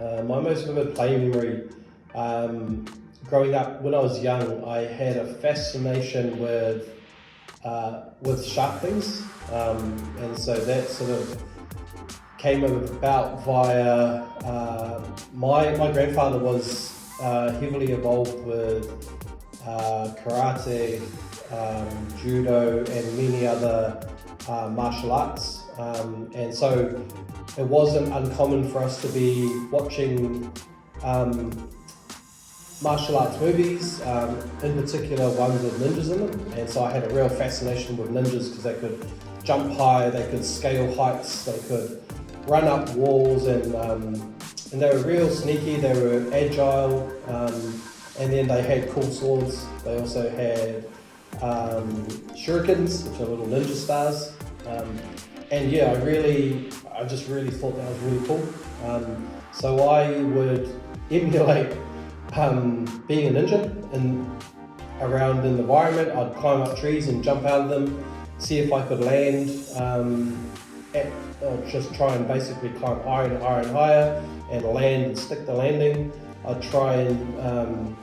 My most vivid play memory, growing up when I was young, I had a fascination with shark things, and so that sort of came about via my grandfather was heavily involved with karate, judo, and many other martial arts, and so it wasn't uncommon for us to be watching martial arts movies, in particular ones with ninjas in them, and so I had a real fascination with ninjas because they could jump high, they could scale heights, they could run up walls, and they were real sneaky, they were agile, and then they had cool swords. They also had shurikens, which are little ninja stars, and yeah, I just really thought that was really cool. So I would emulate being a ninja around in the environment. I'd climb up trees and jump out of them, see if I could land, or just try and basically climb higher and higher and higher and land and stick the landing. I'd try and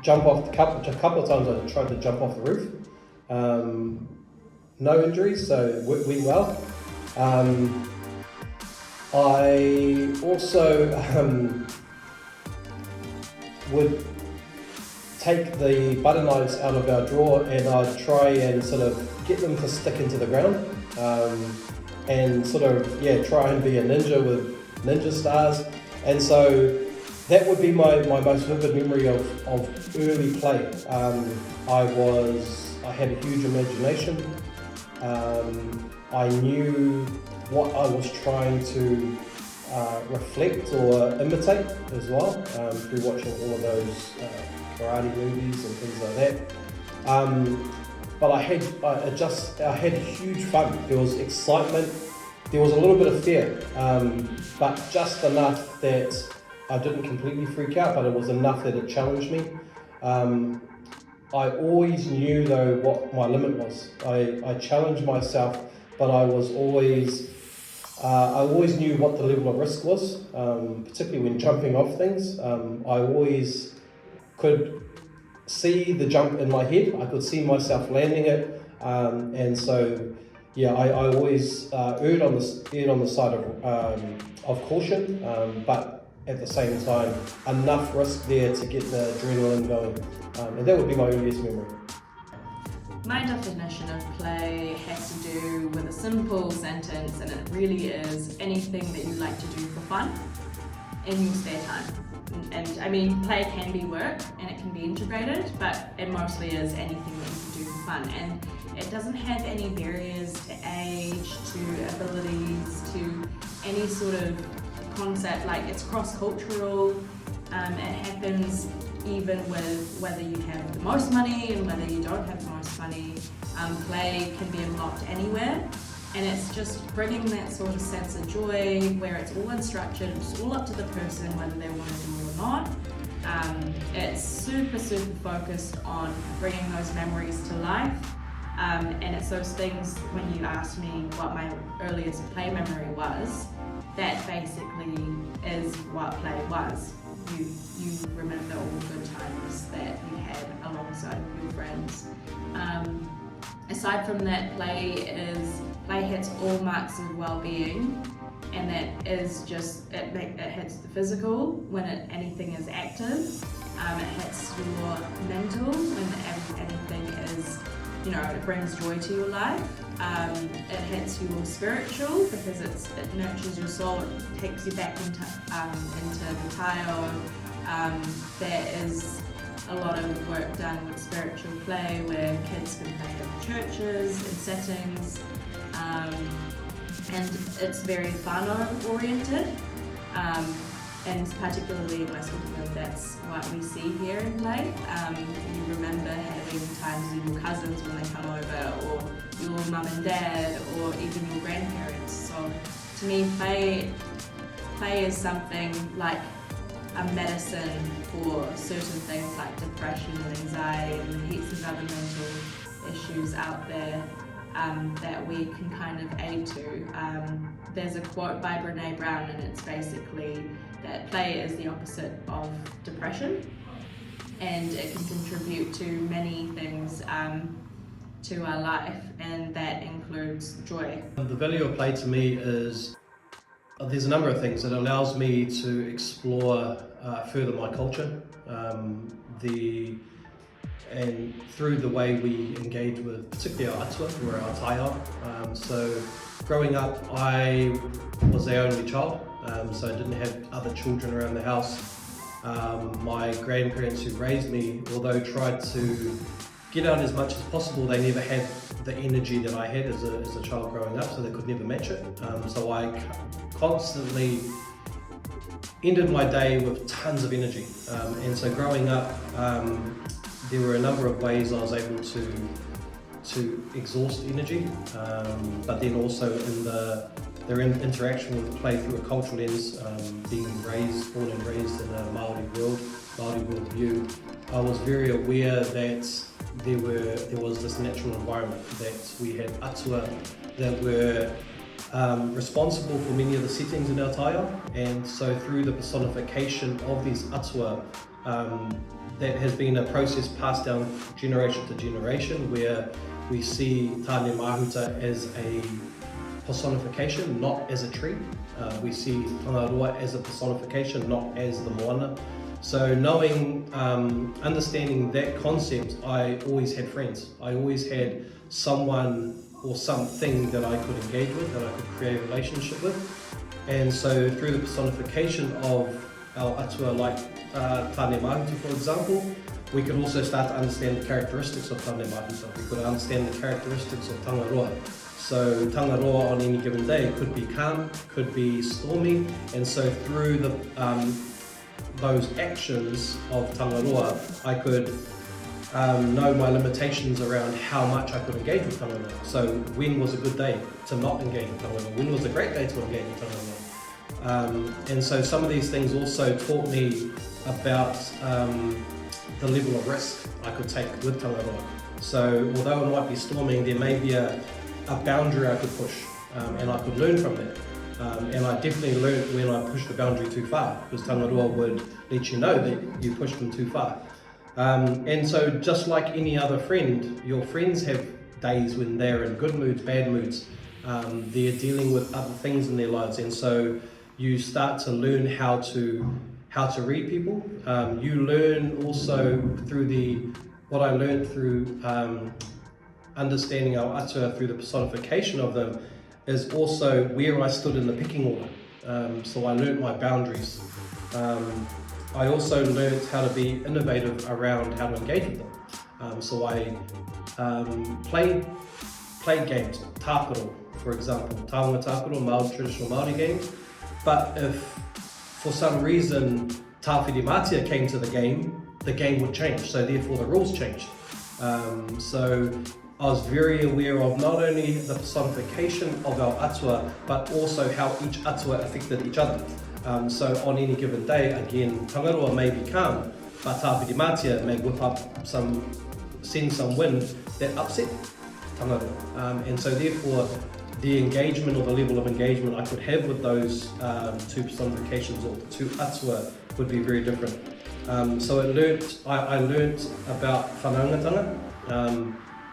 jump off a couple of times I tried to jump off the roof. No injuries, so went well. I also would take the butter knives out of our drawer and I'd try and sort of get them to stick into the ground, and sort of try and be a ninja with ninja stars. And so that would be my most vivid memory of early play. I had a huge imagination. I knew what I was trying to reflect or imitate as well, through watching all of those karate movies and things like that. But I had huge fun. There was excitement, there was a little bit of fear, but just enough that I didn't completely freak out, but it was enough that it challenged me. I always knew though what my limit was. I challenged myself, but I always knew what the level of risk was, particularly when jumping off things. I always could see the jump in my head. I could see myself landing it, and so I always erred on the side of caution, but at the same time enough risk there to get the adrenaline going, and that would be my earliest memory. My definition of play has to do with a simple sentence, and it really is anything that you like to do for fun in your spare time. And I mean, play can be work and it can be integrated, but it mostly is anything that you can do for fun. And it doesn't have any barriers to age, to abilities, to any sort of concept. Like, it's cross-cultural. It happens even with whether you have the most money and whether you don't have the most money. Play can be unlocked anywhere, and it's just bringing that sort of sense of joy where it's all unstructured, it's all up to the person whether they want to do it or not. It's super focused on bringing those memories to life, and it's those things. When you asked me what my earliest play memory was, that basically is what play was. You remember all the good times that you had alongside your friends. Aside from that, play hits all marks of well-being, and that is just it hits the physical when anything is active. It hits your mental when anything is, it brings joy to your life. It hits your spiritual because it nurtures your soul. It takes you back into the taio. There is a lot of work done with spiritual play where kids can play in churches and settings, and it's very whānau oriented, and particularly in West Auckland, that's what we see here in play. You remember having times with your cousins when they come over, or your mum and dad, or even your grandparents. So to me, play is something like a medicine for certain things like depression and anxiety and heaps of other mental issues out there. that we can kind of aid to. There's a quote by Brené Brown, and it's basically that play is the opposite of depression, and it can contribute to many things to our life, and that includes joy. The value of play to me is, there's a number of things. It allows me to explore further my culture, and through the way we engage with particularly our atua or our taiao. So growing up, I was the only child, so I didn't have other children around the house. My grandparents who raised me, although tried to get out as much as possible, they never had the energy that I had as a child growing up, so they could never match it. So I constantly ended my day with tons of energy. And so growing up, there were a number of ways I was able to exhaust energy, but then also in the interaction with play through a cultural lens, being born and raised in a Māori world view, I was very aware that there was this natural environment, that we had atua that were responsible for many of the settings in our taiao, and so through the personification of these atua, that has been a process passed down generation to generation, where we see tāne mahuta as a personification, not as a tree. We see tangaroa as a personification, not as the moana. So knowing, understanding that concept, I always had friends. I always had someone or something that I could engage with, that I could create a relationship with. And so through the personification of our atua, like tāne mahuta, for example, we could also start to understand the characteristics of tāne mahuta. We could understand the characteristics of tangaroa. So tangaroa on any given day could be calm, could be stormy, and so through those actions of tangaroa, I could know my limitations around how much I could engage with tangaroa. So when was a good day to not engage with tangaroa? When was a great day to engage with tangaroa? And so some of these things also taught me about the level of risk I could take with tangaroa. So although it might be storming, there may be a boundary I could push, and I could learn from that. And I definitely learned when I pushed the boundary too far, because tangaroa would let you know that you pushed them too far. And so just like any other friend, your friends have days when they're in good moods, bad moods. They're dealing with other things in their lives, and so you start to learn how to read people. You learn also through what I learned through understanding our atua through the personification of them is also where I stood in the pecking order. So I learned my boundaries. I also learned how to be innovative around how to engage with them. So I played games, tāpiro, for example, taonga tāpiro, Māori traditional Māori games. But if for some reason tāwhiri mātia came to the game would change. So therefore the rules changed. So I was very aware of not only the personification of our atua, but also how each atua affected each other. So on any given day, again, tangaroa may be calm, but tāwhiri mātia may whip up send some wind that upset tangaroa. And so therefore, the engagement or the level of engagement I could have with those two personifications or the two atua would be very different. So I learnt about whanaungatanga.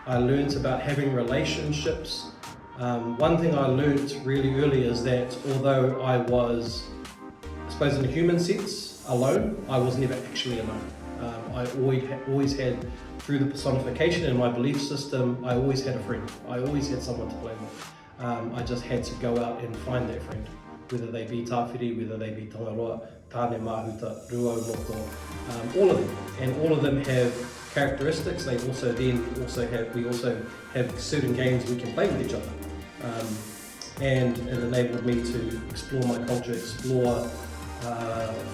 I learnt about having relationships. One thing I learnt really early is that although I was, I suppose in a human sense, alone, I was never actually alone. I always had, through the personification in my belief system, I always had a friend. I always had someone to play with. I just had to go out and find that friend, whether they be tāwhiri, whether they be tangaroa, tāne mahuta, ruo, moko, all of them. And all of them have characteristics. They also have certain games we can play with each other, and it enabled me to explore my culture, explore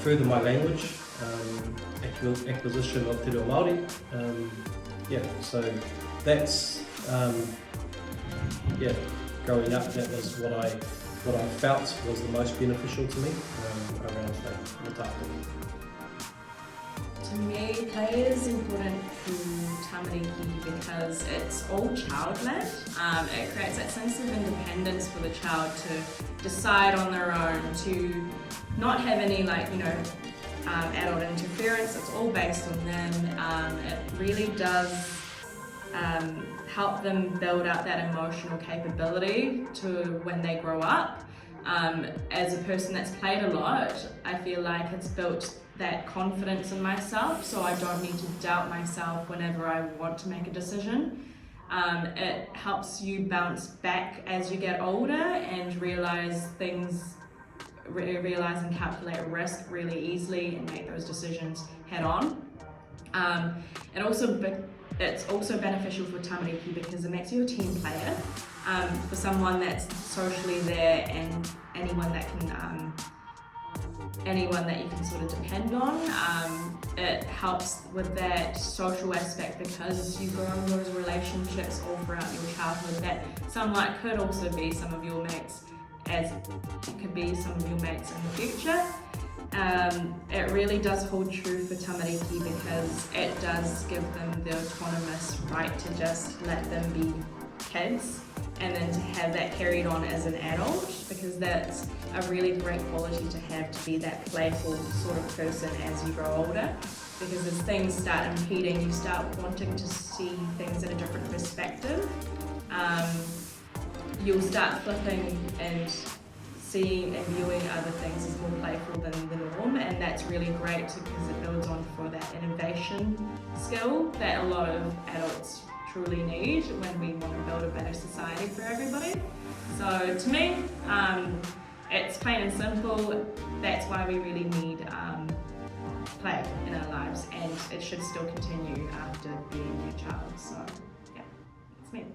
further my language, acquisition of te reo Māori. So that's growing up, that was what I felt was the most beneficial to me around the tāpiro. To me, play is important to tamariki because it's all child-led. It creates that sense of independence for the child to decide on their own, to not have any adult interference. It's all based on them. It really does help them build up that emotional capability to when they grow up. As a person that's played a lot, I feel like it's built that confidence in myself, so I don't need to doubt myself whenever I want to make a decision. It helps you bounce back as you get older and realize and calculate risk really easily and make those decisions head on. It's also beneficial for tamariki because it makes you a team player. For someone that's socially there and anyone that you can sort of depend on. It helps with that social aspect because you grow those relationships all throughout your childhood that somewhat could also be some of your mates, as it could be some of your mates in the future. It really does hold true for tamariki because it does give them the autonomous right to just let them be kids and then to have that carried on as an adult, because that's a really great quality to have, to be that playful sort of person as you grow older. Because as things start impeding, you start wanting to see things in a different perspective. You'll start flipping and seeing and viewing other things as more playful than the norm, and that's really great because it builds on for that innovation skill that a lot of adults truly need when we want to build a better society for everybody. So to me, it's plain and simple. That's why we really need play in our lives, and it should still continue after being a child. So yeah, that's me.